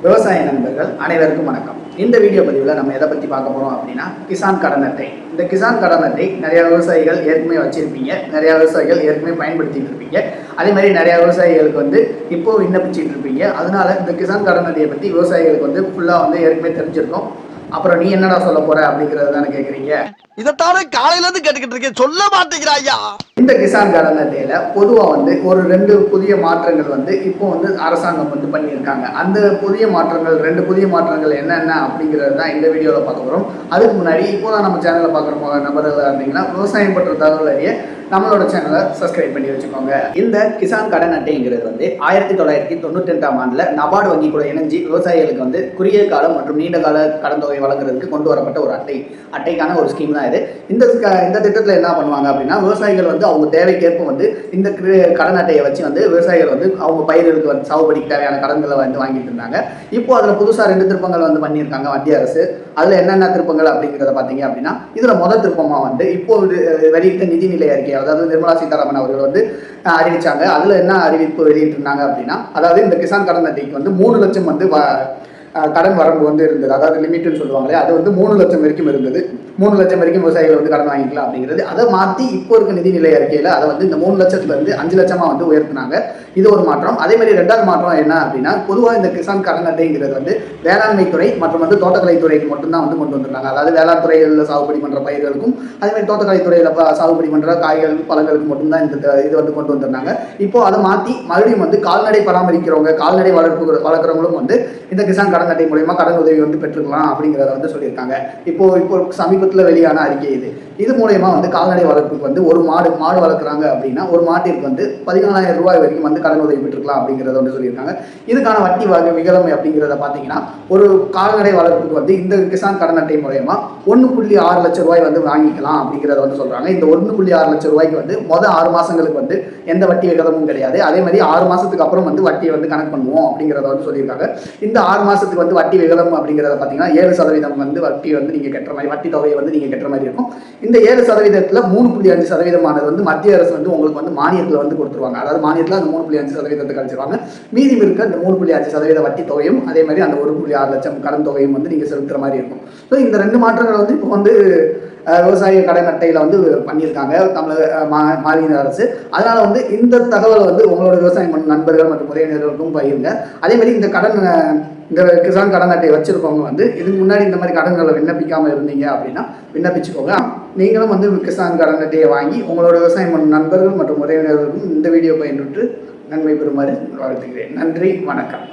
விவசாய நண்பர்கள் அனைவருக்கும் வணக்கம். இந்த வீடியோ பதிவில் நம்ம எதை பற்றி பார்க்க போகிறோம் அப்படின்னா கிசான் கடன் அட்டை. இந்த கிசான் கடன் அட்டை நிறையா விவசாயிகள் ஏற்கனவே வச்சுருப்பீங்க, நிறையா விவசாயிகள் ஏற்கனவே பயன்படுத்திட்டு இருப்பீங்க. அதே மாதிரி நிறையா விவசாயிகளுக்கு இப்போ விண்ணப்பிச்சுட்டு இருப்பீங்க. அதனால இந்த கிசான் கடன் அட்டையை பற்றி விவசாயிகளுக்கு ஃபுல்லாக ஏற்கனவே தெரிஞ்சிருக்கும். அப்புறம் நீ என்னடா சொல்ல போற அப்படிங்கறது தானே கேக்குறீங்க. இதைத்தானே காலையில இருந்து கேட்டுக்கிட்டு இருக்கேன், சொல்ல மாட்டேங்கிறாயா. இந்த கிசான் கடன் அட்டையில பொதுவா ஒரு 2 புதிய மாற்றங்கள் இப்போ அரசாங்கம் பண்ணியிருக்காங்க. அந்த புதிய மாற்றங்கள் 2 புதிய மாற்றங்கள் என்னென்ன அப்படிங்கிறது தான் இந்த வீடியோவில் பார்க்க போகிறோம். அதுக்கு முன்னாடி இப்போ தான் நம்ம சேனலை பார்க்குற நபர்கள் இருந்தீங்கன்னா விவசாயம் பற்ற தகவல் அறிய நம்மளோட சேனலை சப்ஸ்கிரைப் பண்ணி வச்சுக்கோங்க. இந்த கிசான் கடன் அட்டைங்கிறது 1992ஆம் ஆண்டில் நபார்டு வங்கி கூட இணைஞ்சு விவசாயிகளுக்கு குறுகிய காலம் மற்றும் நீண்ட கால கடன் தொகை வழங்குறதுக்கு கொண்டு வரப்பட்ட ஒரு அட்டைக்கான ஒரு ஸ்கீம் தான் இது. இந்த திட்டத்தில் என்ன பண்ணுவாங்க அப்படின்னா, விவசாயிகள் அவங்க தேவைக்கேற்ப இந்த கடன் அட்டையை வச்சு விவசாயிகள் அவங்க பயிர்களுக்கு சாகுபடிக்கு தேவையான கடன்களை வாங்கிட்டு இருந்தாங்க. இப்போ அதில் புதுசாக 2 திருப்பங்கள் பண்ணியிருக்காங்க மத்திய அரசு. அதில் என்னென்ன திருப்பங்கள் அப்படிங்கிறத பார்த்தீங்க அப்படின்னா, இதில் முதல் திருப்பமாக இப்போ வெளியிட்ட நிதிநிலை அறிக்கை, அதாவது நிர்மலா சீதாராமன் அவர்கள் அறிவிச்சாங்க. அதில் என்ன அறிவிப்பு வெளியிட்டிருந்தாங்க அப்படின்னா, அதாவது இந்த கிசான் கடன் அட்டைக்கு 3 லட்சம் கடன் வரம்பு இருந்தது. அதாவது லிமிட்னு சொல்லுவாங்களே, அது 3 லட்சம் வரைக்கும் இருந்தது. 3 லட்சம் வரைக்கும் விவசாயிகள் கடன் வாங்கிக்கலாம் அப்படிங்கிறது. அதை மாற்றி இப்போ இருக்க நிதிநிலை அறிக்கையில் அதை இந்த 3 லட்சத்துலேருந்து 5 லட்சமாக உயர்த்தினாங்க. இது ஒரு மாற்றம். அதே மாதிரி 2வது மாற்றம் என்ன அப்படின்னா, பொதுவாக இந்த கிசான் கடன் அட்டைங்கிறது வேளாண்மை துறை மற்றும் தோட்டக்கலை துறைக்கு மட்டும்தான் கொண்டு வந்துருந்தாங்க. அதாவது வேளாண் துறைகளில் சாகுபடி பண்ணுற பயிர்களுக்கும் அதே மாதிரி தோட்டக்கலை துறையில் சாகுபடி பண்ணுற காய்கள் பழங்களுக்கு மட்டும்தான் இந்த இது கொண்டு வந்திருந்தாங்க. இப்போ அதை மாற்றி மறுபடியும் கால்நடை பராமரிக்கிறவங்க, கால்நடை வளர்க்குறவங்களும் இந்த கிசான் கடன் அட்டை மூலமா கடன் உதவி பெற்றுக்கலாம் அப்படிங்கிறத சொல்லியிருக்காங்க. இப்போ சமீபத்தில் வெளியான அறிக்கை இது மூலயமா கால்நடை வளர்ப்புக்கு ஒரு மாடு வளர்க்குறாங்க அப்படின்னா ஒரு மாட்டிற்கு 14,000 ரூபாய் வரைக்கும் கடன் உதவி பெற்றுக்கலாம் அப்படிங்கிறத சொல்லியிருக்காங்க. இதுக்கான வட்டி விகிதம் அப்படிங்கிறத பார்த்தீங்கன்னா, ஒரு கால்நடை வளர்ப்புக்கு இந்த கிசான் கடன் அட்டை மூலயமா 1.6 லட்சம் ரூபாய் வாங்கிக்கலாம் அப்படிங்கிறத சொல்றாங்க. இந்த 1.6 லட்சம் ரூபாய்க்கு மொதல் 6 மாசங்களுக்கு எந்த வட்டி விகிதமும் கிடையாது. அதே மாதிரி 6 மாசத்துக்கு அப்புறம் வட்டியை கணக்கு பண்ணுவோம் அப்படிங்கிறத சொல்லியிருக்காங்க. இந்த 6 மாசத்துக்கு வட்டி விகிதம் அப்படிங்கிறத பார்த்தீங்கன்னா 7% வட்டி நீங்க கட்டுற மாதிரி, வட்டி தொகையை நீங்க கட்டுற மாதிரி இருக்கும். இந்த 7%த்துல 3.5% மத்திய அரசு உங்களுக்கு மானியத்தில் கொடுத்துருவாங்க. அதாவது மானியத்தில் அந்த 3.5% கழிச்சிருவாங்க. மீதி இருக்க அந்த 3.5% வட்டி தொகையும் அதே மாதிரி அந்த 1.6 லட்சம் கடன் தொகையும் நீங்க செலுத்துற மாதிரி இருக்கும். ஸோ இந்த 2 மாற்றங்கள் இப்போ விவசாய கடன் அட்டையில பண்ணியிருக்காங்க மாநில அரசு. அதனால இந்த தகவலை உங்களோட விவசாயம் நண்பர்கள் மற்றும் உறவினர்களுக்கும் பகிருங்க. அதே மாதிரி இந்த கிசான் கடன் அட்டை வச்சிருக்கவங்க இதுக்கு முன்னாடி இந்த மாதிரி கடன்களை விண்ணப்பிக்காம இருந்தீங்க அப்படின்னா விண்ணப்பிச்சுக்கோங்க. நீங்களும் கிசான் கடன் அட்டையை வாங்கி உங்களோட விவசாயம் நண்பர்கள் மற்றும் உறவினர்களுக்கும் இந்த வீடியோ பயன்பெற்று நன்மை பெறுமாறு வாழ்த்துகிறேன். நன்றி, வணக்கம்.